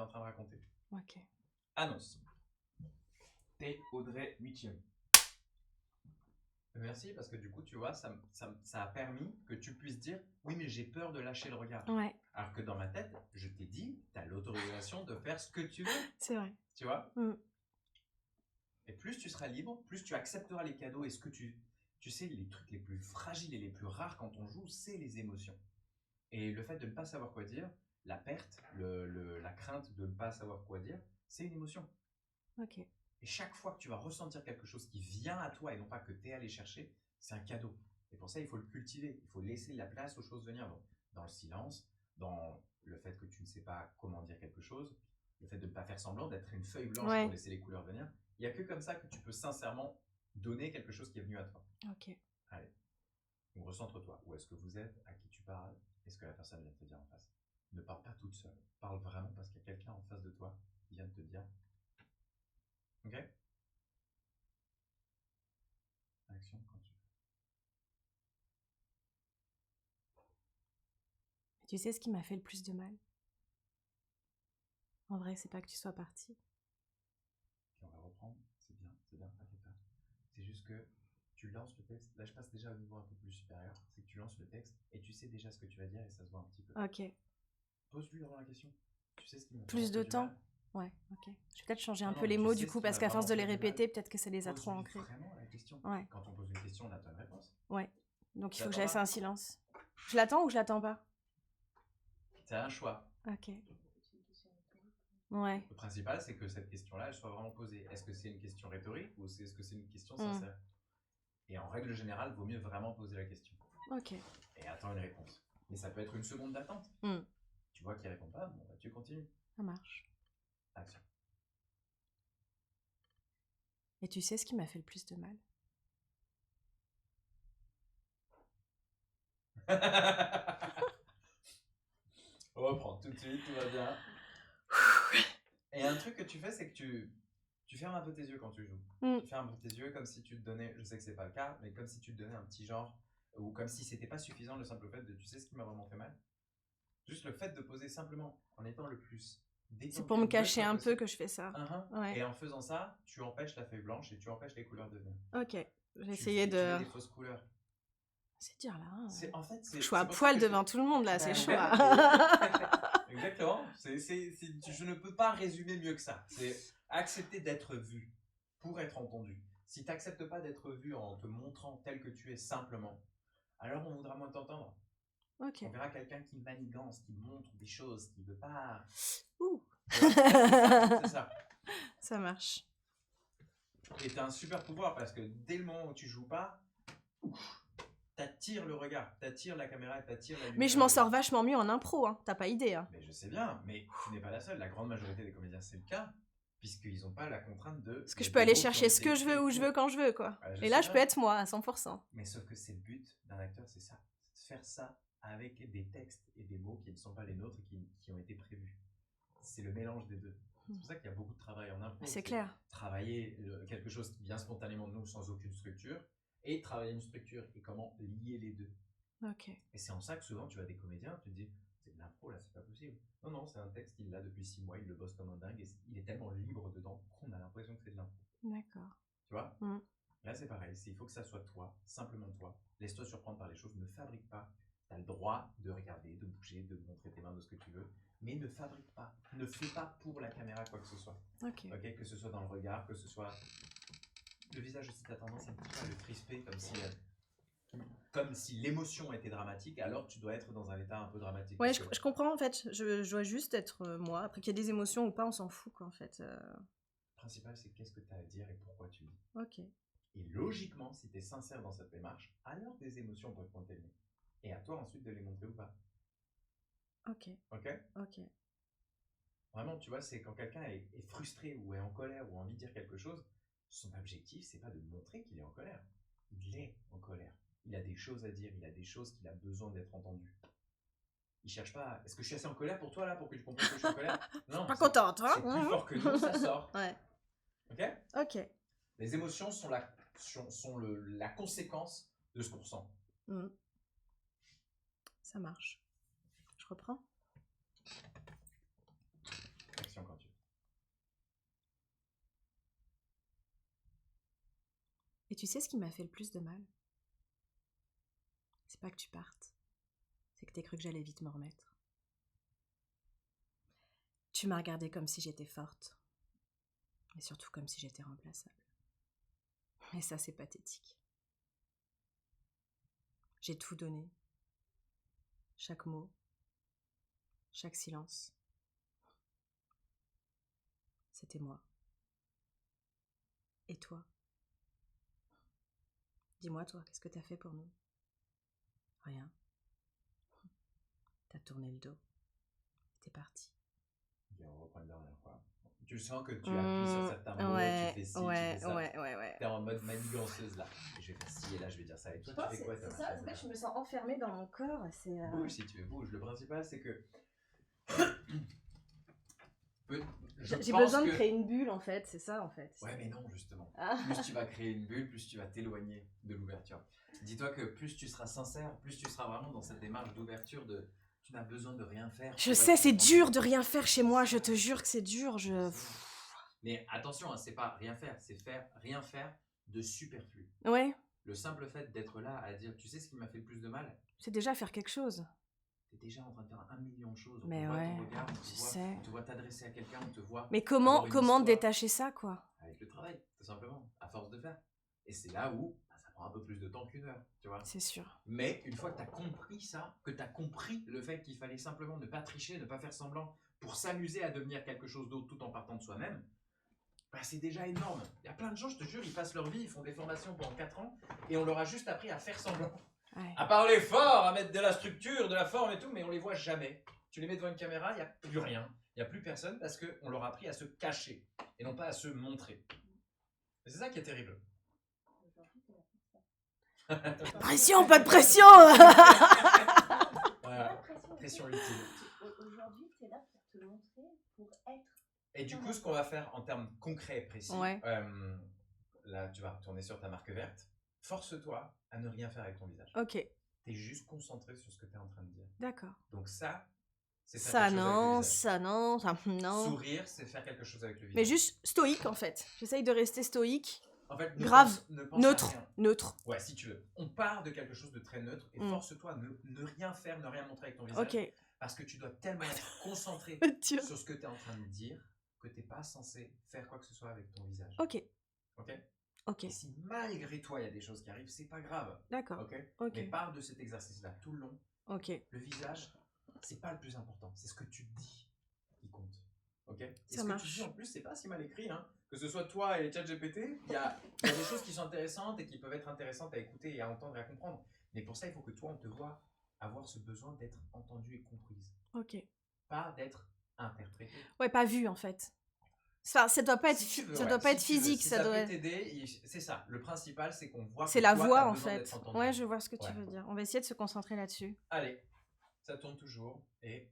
es en train de raconter. Ok. Annonce. T'es Audrey 8e. Merci, parce que du coup, tu vois, ça a permis que tu puisses dire oui, mais j'ai peur de lâcher le regard. Ouais. Alors que dans ma tête, je t'ai dit, tu as l'autorisation de faire ce que tu veux. C'est vrai. Tu vois. Mm. Et plus tu seras libre, plus tu accepteras les cadeaux. Et ce que tu sais, les trucs les plus fragiles et les plus rares quand on joue, c'est les émotions. Et le fait de ne pas savoir quoi dire, la perte, la crainte de ne pas savoir quoi dire, c'est une émotion. Ok. Et chaque fois que tu vas ressentir quelque chose qui vient à toi et non pas que tu es allé chercher, c'est un cadeau. Et pour ça, il faut le cultiver. Il faut laisser la place aux choses venir. Donc, dans le silence, dans le fait que tu ne sais pas comment dire quelque chose, le fait de ne pas faire semblant, d'être une feuille blanche pour laisser les couleurs venir. Il n'y a que comme ça que tu peux sincèrement donner quelque chose qui est venu à toi. Ok. Allez, donc recentre-toi. Où est-ce que vous êtes? À qui tu parles? Est-ce que la personne vient de te dire en face? Ne parle pas toute seule. Parle vraiment parce qu'il y a quelqu'un en face de toi qui vient de te dire. Ok? Action quand tu veux. Tu sais ce qui m'a fait le plus de mal? En vrai, c'est pas que tu sois parti. Puis on va reprendre. C'est bien, t'inquiète pas. C'est juste que tu lances le texte. Là, je passe déjà au niveau un peu plus supérieur. C'est que tu lances le texte et tu sais déjà ce que tu vas dire et ça se voit un petit peu. Ok. Pose-lui avant la question. Tu sais ce qui me fait Plus de du temps? mal? Ouais, ok. Je vais peut-être changer un Non, peu non, les tu mots sais du ce coup, qui parce m'a qu'à force vraiment de les fait du mal. répéter, peut-être que ça les a trop Pose-lui ancrés. vraiment la question. Ouais. Quand on pose une question, on attend une réponse. Ouais. Donc il faut que J'attends je laisse pas. un silence. Je l'attends ou je l'attends pas? C'est un choix. Ok. Ouais. Le principal, c'est que cette question-là, elle soit vraiment posée. Est-ce que c'est une question rhétorique ou est-ce que c'est une question sincère? Et en règle générale, il vaut mieux vraiment poser la question. Ok. Et attends une réponse. Mais ça peut être une seconde d'attente. Tu vois qu'il ne répond pas, bon, bah, tu continues. Ça marche. Action. Et tu sais ce qui m'a fait le plus de mal? On va reprendre tout de suite, tout va bien. Et un truc que tu fais, c'est que tu fermes un peu tes yeux quand tu joues. Tu fermes un peu tes yeux comme si tu te donnais, je sais que c'est pas le cas, mais comme si tu te donnais un petit genre, ou comme si c'était pas suffisant le simple fait de, tu sais ce qui m'a vraiment fait mal? Juste le fait de poser simplement en étant le plus détendu. C'est pour me cacher un peu que je fais ça. Ouais. Et en faisant ça, tu empêches la feuille blanche et tu empêches les couleurs de venir. Ok, j'ai essayé de... Tu mets des fausses couleurs. C'est dur là. Hein. En fait, je suis à poil devant tout le monde là, c'est chaud. Exactement. Je ne peux pas résumer mieux que ça. C'est accepter d'être vu pour être entendu. Si tu n'acceptes pas d'être vu en te montrant tel que tu es simplement, alors on voudra moins t'entendre. Okay. On verra quelqu'un qui manigance, qui montre des choses, qui ne veut pas... c'est ça. Ça marche. Et tu as un super pouvoir parce que dès le moment où tu joues pas, t'attires le regard, t'attires la caméra, t'attires la lumière. Mais je m'en sors vachement mieux en impro, hein. T'as pas idée. Hein. Mais je sais bien, mais tu n'es pas la seule. La grande majorité des comédiens, c'est le cas, puisqu'ils n'ont pas la contrainte de... Parce que je peux aller chercher ce que je veux, où je veux, quand je veux, quoi. Et là, je peux être moi, à 100%. Mais sauf que c'est le but d'un acteur, c'est ça. C'est de faire ça avec des textes et des mots qui ne sont pas les nôtres et qui ont été prévus. C'est le mélange des deux. C'est pour ça qu'il y a beaucoup de travail en impro. C'est clair. Travailler quelque chose qui vient spontanément de nous sans aucune structure et travailler une structure et comment lier les deux. Ok. Et c'est en ça que souvent tu as des comédiens, tu te dis c'est de l'impro là, c'est pas possible. Non, non, c'est un texte, il l'a depuis 6 mois, il le bosse comme un dingue et il est tellement libre dedans qu'on a l'impression que c'est de l'impro. D'accord. Tu vois. Là c'est pareil, il faut que ça soit toi, simplement toi. Laisse-toi surprendre par les choses, ne fabrique pas. Tu as le droit de regarder, de bouger, de montrer tes mains, de ce que tu veux. Mais ne fabrique pas, ne fais pas pour la caméra quoi que ce soit. Ok. Que ce soit dans le regard, que ce soit... Le visage aussi, tu as tendance un petit peu à le crisper comme si l'émotion était dramatique, alors tu dois être dans un état un peu dramatique. Ouais, je comprends en fait, je dois juste être moi. Après qu'il y ait des émotions ou pas, on s'en fout quoi en fait. Le principal c'est qu'est-ce que tu as à dire et pourquoi tu dis. Ok. Et logiquement, si tu es sincère dans cette démarche, alors des émotions peuvent contenir. Et à toi ensuite de les montrer ou pas. Ok. Ok. Ok. Vraiment, tu vois, c'est quand quelqu'un est frustré ou est en colère ou a envie de dire quelque chose, son objectif, c'est pas de montrer qu'il est en colère. Il est en colère. Il a des choses à dire, il a des choses qu'il a besoin d'être entendues. Il cherche pas. Est-ce que je suis assez en colère pour toi là, pour que tu comprennes que je suis en colère? Non. Pas contente, hein? C'est plus fort que nous, ça sort. Ouais. Ok. Ok. Les émotions sont la conséquence de ce qu'on ressent. Ça marche. Je reprends. Action. Et tu sais ce qui m'a fait le plus de mal? C'est pas que tu partes, c'est que t'aies cru que j'allais vite me remettre. Tu m'as regardé comme si j'étais forte, mais surtout comme si j'étais remplaçable. Et ça, c'est pathétique. J'ai tout donné. Chaque mot, chaque silence. C'était moi. Et toi? Dis-moi, toi, qu'est-ce que t'as fait pour nous? Rien. T'as tourné le dos. T'es parti. Ok, on reprend une dernière fois. Tu sens que tu appuies sur certains mots, Ouais, tu fais ci, tu ouais, fais ça. ouais. T'es en mode maniganceuse là. Je vais faire ci et là je vais dire ça. Et toi, tu fais quoi Thomas? C'est ça, en fait, je me sens enfermée dans mon corps. Bouge si tu veux, bouge. Le principal c'est que je J'ai pense besoin de que... créer une bulle, en fait, c'est ça, en fait. Ouais, mais non, justement. Ah. Plus tu vas créer une bulle, plus tu vas t'éloigner de l'ouverture. Dis-toi que plus tu seras sincère, plus tu seras vraiment dans cette démarche d'ouverture de tu n'as besoin de rien faire. Je sais, c'est dur de rien faire chez moi, je te jure que c'est dur. Mais attention, hein, c'est pas rien faire, c'est faire rien faire de superflu. Ouais, Le simple fait d'être là à dire tu sais ce qui m'a fait le plus de mal, c'est déjà faire quelque chose. t'es déjà en train de faire 1 million de choses. On Mais te voit ouais, ton regard, sais. on te voit t'adresser à quelqu'un, on te voit. Mais avoir une comment histoire détacher ça, quoi? avec le travail, tout simplement, à force de faire. Et c'est là où ça prend un peu plus de temps qu'1 heure, tu vois. C'est sûr. Mais une fois que tu as compris ça, que tu as compris le fait qu'il fallait simplement ne pas tricher, ne pas faire semblant pour s'amuser à devenir quelque chose d'autre tout en partant de soi-même, bah c'est déjà énorme. Il y a plein de gens, je te jure, ils passent leur vie, ils font des formations pendant 4 ans et on leur a juste appris à faire semblant. Ouais. À parler fort, à mettre de la structure, de la forme et tout, mais on les voit jamais. Tu les mets devant une caméra, il n'y a plus rien. Il n'y a plus personne parce qu'on leur a appris à se cacher et non pas à se montrer. Et c'est ça qui est terrible. Pression, pas de pression. Voilà. Pression ultime. Aujourd'hui, tu es là pour te montrer, pour être. Et du coup, ce qu'on va faire en termes concrets et précis, Ouais. là, tu vas retourner sur ta marque verte. Force-toi à ne rien faire avec ton visage. Ok, Tu es juste concentré sur ce que tu es en train de dire. d'accord. Donc ça, c'est faire Ça quelque chose avec le non, visage. ça non, ça non. Sourire, c'est faire quelque chose avec le visage. Mais juste stoïque, en fait. J'essaye de rester stoïque. En fait, grave, ne pense Neutre, à rien. neutre. Ouais, si tu veux. On part de quelque chose de très neutre et force-toi à ne rien faire, ne rien montrer avec ton visage. Ok. Parce que tu dois tellement être concentré Dieu. sur ce que tu es en train de dire que tu n'es pas censé faire quoi que ce soit avec ton visage. Ok, Ok. ok. Et si malgré toi il y a des choses qui arrivent, c'est pas grave. D'accord. Ok. Ok. Mais pars de cet exercice-là tout le long. Ok. Le visage, c'est pas le plus important, c'est ce que tu dis qui compte. Ok. Et Ça ce marche. que tu dis en plus, c'est pas si mal écrit, hein. Que ce soit toi et ChatGPT, il y a des choses qui sont intéressantes et qui peuvent être intéressantes à écouter et à entendre et à comprendre. Mais pour ça, il faut que toi, on te voit avoir ce besoin d'être entendu et comprise, Ok. pas d'être interprété. Ouais, pas vu, en fait. Ça doit pas être, Si tu veux, ça ouais, doit pas si être tu veux, physique, si ça ça doit peut être... t'aider, c'est ça. Le principal, c'est qu'on voit C'est que la toi, voix, t'as en besoin fait. d'être entendu. Ouais, je vois ce que tu Ouais. veux dire. On va essayer de se concentrer là-dessus. Allez, ça tourne toujours et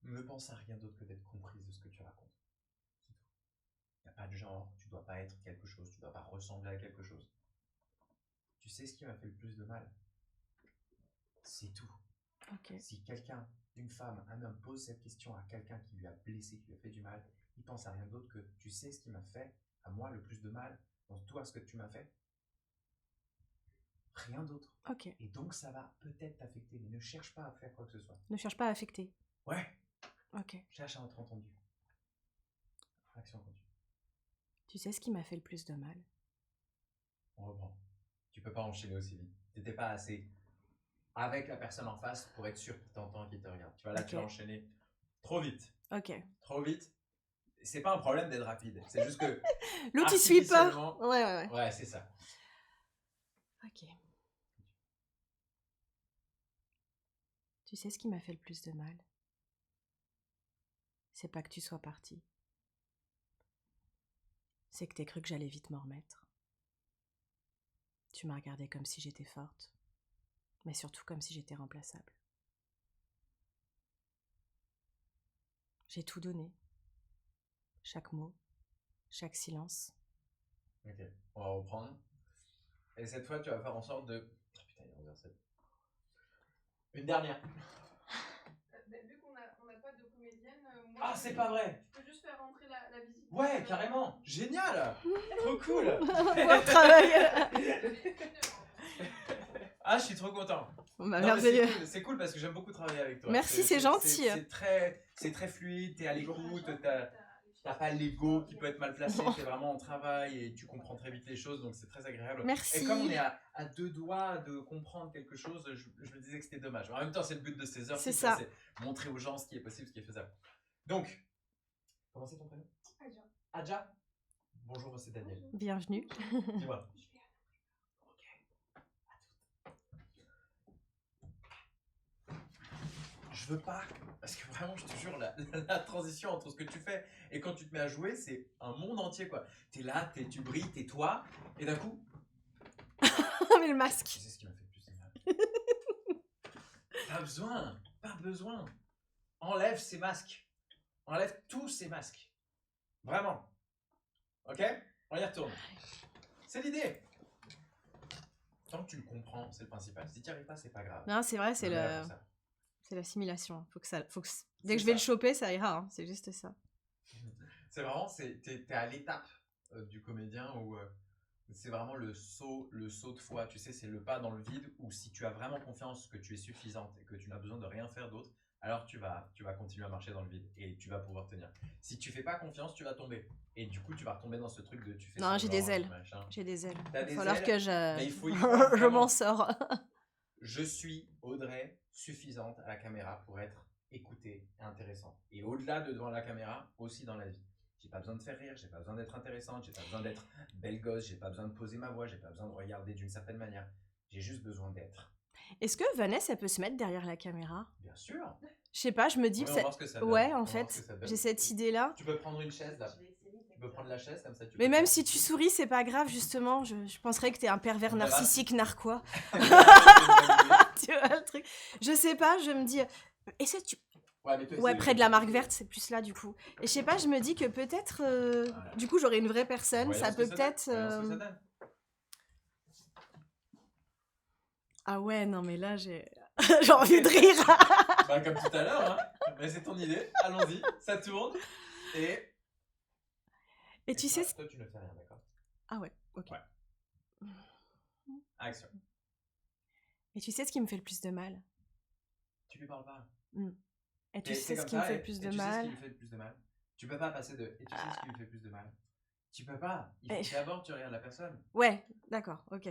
ne pense à rien d'autre que d'être comprise de ce que tu racontes. C'est tout. Il n'y a pas de genre, tu dois pas être quelque chose, tu dois pas ressembler à quelque chose. Tu sais ce qui m'a fait le plus de mal? C'est tout. Ok. Si quelqu'un, une femme, un homme pose cette question à quelqu'un qui lui a blessé, qui lui a fait du mal, il pense à rien d'autre que tu sais ce qui m'a fait à moi le plus de mal dans toi ce que tu m'as fait? Rien d'autre. Ok. Et donc ça va peut-être t'affecter, mais ne cherche pas à faire quoi que ce soit. Ne cherche pas à affecter. Ouais, Ok. cherche à être entendu. Action continue. Tu sais ce qui m'a fait le plus de mal? On reprend. Tu peux pas enchaîner aussi vite. T'étais pas assez avec la personne en face pour être sûr qu'il t'entend, qu'il te regarde. Tu vois, là, Ok. tu vas enchaîner trop vite. Ok. Trop vite. C'est pas un problème d'être rapide. C'est juste que. L'autre, il suit pas. artificiellement- Ouais. Ouais, c'est ça. Ok. Tu sais ce qui m'a fait le plus de mal? C'est pas que tu sois parti. C'est que t'aies cru que j'allais vite m'en remettre. Tu m'as regardé comme si j'étais forte, mais surtout comme si j'étais remplaçable. J'ai tout donné. Chaque mot, chaque silence. Ok, on va reprendre. Et cette fois, tu vas faire en sorte de. Oh, putain, il y a 11h07. Une dernière. Vu qu'on n'a pas de comédienne, moi, Ah, c'est pas vrai! je peux juste faire rentrer la visite Ouais, carrément. Génial. Trop cool. Bon travail. Ah, je suis trop content. Bon, bah, Non, mais merveilleux. c'est cool parce que j'aime beaucoup travailler avec toi. Merci, c'est gentil. C'est très fluide, t'es à l'écoute, t'as pas l'ego qui peut être mal placé, t'es vraiment en travail et tu comprends très vite les choses, donc c'est très agréable. Merci. Et comme on est à deux doigts de comprendre quelque chose, je me disais que c'était dommage. En même temps, c'est le but de ces heures, C'est ça. c'est montrer aux gens ce qui est possible, ce qui est faisable. Donc, comment c'est ton prénom? Adja. Adja. Bonjour, c'est Daniel. Bienvenue. Dis-moi. Je veux pas, parce que vraiment, je te jure, la transition entre ce que tu fais et quand tu te mets à jouer, c'est un monde entier, quoi. T'es là, tu brilles, t'es toi, et d'un coup, Mais le masque. tu sais ce qui m'a fait le plus de mal. Pas besoin. Enlève ces masques. Enlève tous ces masques. Vraiment. Ok? On y retourne. C'est l'idée. Tant que tu le comprends, c'est le principal. Si tu n'y arrives pas, c'est pas grave. Non, c'est vrai, c'est On est là pour ça. l'assimilation. C'est Dès que je vais ça. le choper, ça ira. Hein. C'est juste ça. C'est vraiment, t'es à l'étape du comédien où c'est vraiment le saut de foi. Tu sais, c'est le pas dans le vide où si tu as vraiment confiance que tu es suffisante et que tu n'as besoin de rien faire d'autre, alors tu vas continuer à marcher dans le vide et tu vas pouvoir tenir. Si tu fais pas confiance, tu vas tomber. Et du coup, tu vas retomber dans ce truc de tu fais Non, j'ai semblant, des ailes. machin. J'ai des ailes. T'as Il des va falloir ailes, que mais il faut y croire, je vraiment. m'en sors. Je suis Audrey suffisante à la caméra pour être écoutée et intéressante. Et au-delà de devant la caméra, aussi dans la vie. J'ai pas besoin de faire rire, j'ai pas besoin d'être intéressante, j'ai pas besoin d'être belle gosse, j'ai pas besoin de poser ma voix, j'ai pas besoin de regarder d'une certaine manière. J'ai juste besoin d'être. Est-ce que Vanessa, elle peut se mettre derrière la caméra? Bien sûr. Je sais pas, je me dis Ouais, que on va voir ce que ça donne. Ouais, On va en voir ce fait, que ça donne. j'ai cette idée-là. Tu peux prendre une chaise là. Je vais essayer. Tu peux prendre la chaise comme ça. Tu Mais peux même faire- si tu souris, c'est pas grave, justement. Je penserais que t'es un pervers On verra. narcissique narquois. C'est une bonne idée. Tu vois le truc? Je sais pas, je me dis. Essaie de... Ouais, mais toi, Ouais, c'est- près de la marque verte, c'est plus là du coup. Et je sais pas, je me dis que peut-être. Voilà. Du coup, j'aurais une vraie personne. Voyons Ça ce que peut donne. peut-être. Voyons ce que ça donne. Ah ouais, non, mais là, j'ai envie de rire. Bah, comme tout à l'heure, hein. Mais c'est ton idée. Allons-y, ça tourne. Et Et tu sais. toi, tu ne fais rien, d'accord? Ah ouais, ok. Ouais. Action. Et tu sais ce qui me fait le plus de mal? Tu lui parles pas. Et tu Et sais c'est ce comme qui me ça, fait et- le plus et de tu sais ce mal? qui lui fait le plus de mal. Tu peux pas passer de. Et tu sais ce qui lui fait le plus de mal. Tu peux pas. Il faut Et- que d'abord tu regardes la personne. Ouais, d'accord, ok.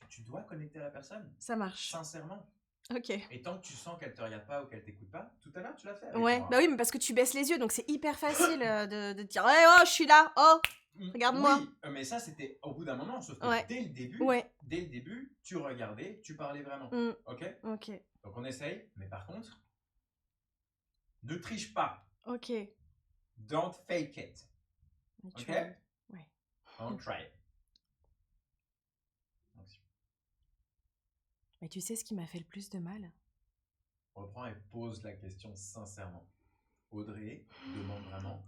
Tu dois connecter à la personne. Ça marche. Sincèrement. Ok. Et tant que tu sens qu'elle te regarde pas ou qu'elle t'écoute pas, tout à l'heure tu l'as fait. Avec Ouais, moi. bah oui, mais parce que tu baisses les yeux, donc c'est hyper facile de dire ouais, oh, je suis là, oh, regarde-moi. Oui, mais ça c'était au bout d'un moment. Sauf que Ouais. dès le début, tu regardais, tu parlais vraiment. Mm. Ok. Ok, Donc on essaye, mais par contre, ne triche pas. ok. Don't fake it. Mais Ok. Ouais. Don't try it. Action. Mais tu sais ce qui m'a fait le plus de mal? Reprends et pose la question sincèrement. Audrey demande vraiment,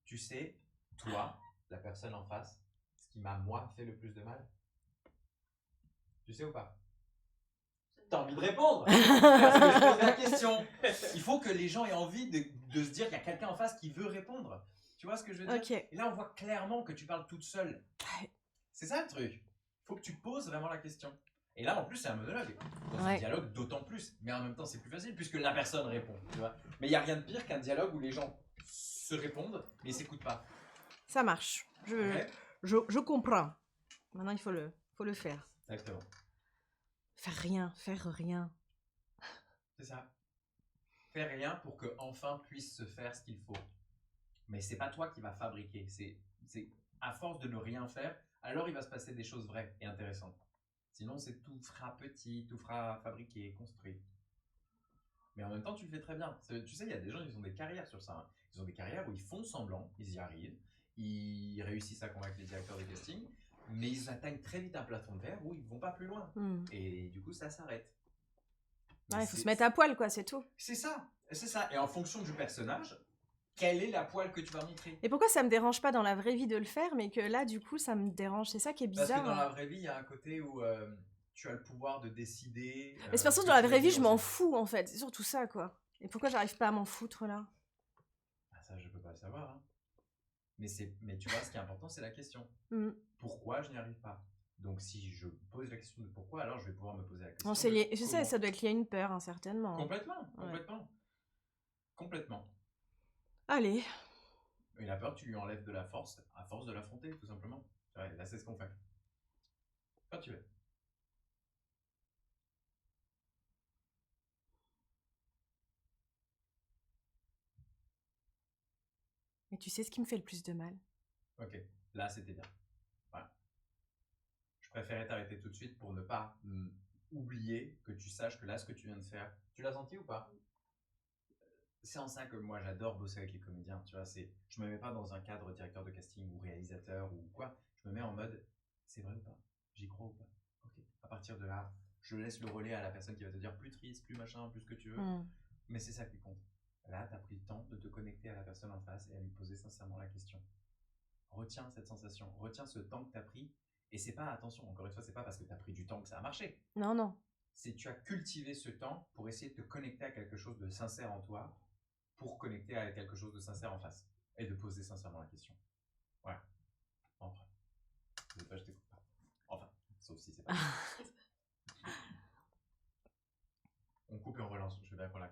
tu sais, toi, la personne en face, ce qui m'a moi fait le plus de mal? Tu sais ou pas? T'as envie de répondre? Parce que je pose la question. Il faut que les gens aient envie de se dire qu'il y a quelqu'un en face qui veut répondre. Tu vois ce que je veux dire? Ok. Et là, on voit clairement que tu parles toute seule. C'est ça le truc. Il faut que tu poses vraiment la question. Et là, en plus, c'est un monologue. Dans un Ouais. dialogue, d'autant plus. Mais en même temps, c'est plus facile puisque la personne répond. Tu vois. Mais il n'y a rien de pire qu'un dialogue où les gens se répondent mais ne s'écoutent pas. Ça marche. Ok. Je comprends. Maintenant, il faut le faire. Exactement. Faire rien. C'est ça. Fais rien pour que enfin puisse se faire ce qu'il faut. Mais c'est pas toi qui vas fabriquer. C'est à force de ne rien faire, alors il va se passer des choses vraies et intéressantes. Sinon, c'est tout fera petit, tout fera fabriquer, construit. Mais en même temps, tu le fais très bien. Tu sais, il y a des gens, ils ont des carrières sur ça. Hein. Ils ont des carrières où ils font semblant, ils y arrivent, ils réussissent à convaincre les directeurs de casting, mais ils atteignent très vite un plafond de verre où ils vont pas plus loin. Hmm. Et du coup, ça s'arrête. Ouais, il faut se mettre à poil, quoi, c'est tout. C'est ça, c'est ça. Et en fonction du personnage, quelle est la poêle que tu vas montrer? Et pourquoi ça me dérange pas dans la vraie vie de le faire, mais que là, du coup, ça me dérange? C'est ça qui est Parce bizarre. que dans hein. la vraie vie, il y a un côté où tu as le pouvoir de décider. Mais c'est parce que dans la vraie vie, je m'en fous, en fait. C'est surtout ça, quoi. Et pourquoi j'arrive pas à m'en foutre, là? Ah, ça, je peux pas le savoir. Hein. Mais tu vois, ce qui est important, c'est la question. Mm. Pourquoi je n'y arrive pas? Donc, si je pose la question de pourquoi, alors je vais pouvoir me poser la question Bon, c'est de lié... Je sais, comment. ça doit être lié à une peur, hein, certainement. Complètement, Ouais. complètement, complètement. Allez. Et la peur, tu lui enlèves de la force à force de l'affronter, tout simplement. Ouais, là, c'est ce qu'on fait. Quand tu veux. Et tu sais ce qui me fait le plus de mal? Ok, là, c'était bien. Voilà. Je préférais t'arrêter tout de suite pour ne pas oublier que tu saches que là, ce que tu viens de faire, tu l'as senti ou pas? C'est en ça que moi j'adore bosser avec les comédiens, tu vois, je me mets pas dans un cadre directeur de casting ou réalisateur ou quoi, je me mets en mode, c'est vrai ou pas? J'y crois ou pas? Ok, à partir de là, je laisse le relais à la personne qui va te dire plus triste, plus machin, plus ce que tu veux, mais c'est ça qui compte. Là, tu as pris le temps de te connecter à la personne en face et à lui poser sincèrement la question. Retiens cette sensation, retiens ce temps que tu as pris, et c'est pas, attention, encore une fois, c'est pas parce que tu as pris du temps que ça a marché. Non, non. C'est tu as cultivé ce temps pour essayer de te connecter à quelque chose de sincère en toi, pour connecter à quelque chose de sincère en face et de poser sincèrement la question. Voilà. Enfin, je t'écoute pas. Enfin, sauf si c'est pas. On coupe et on relance. Je veux bien qu'on la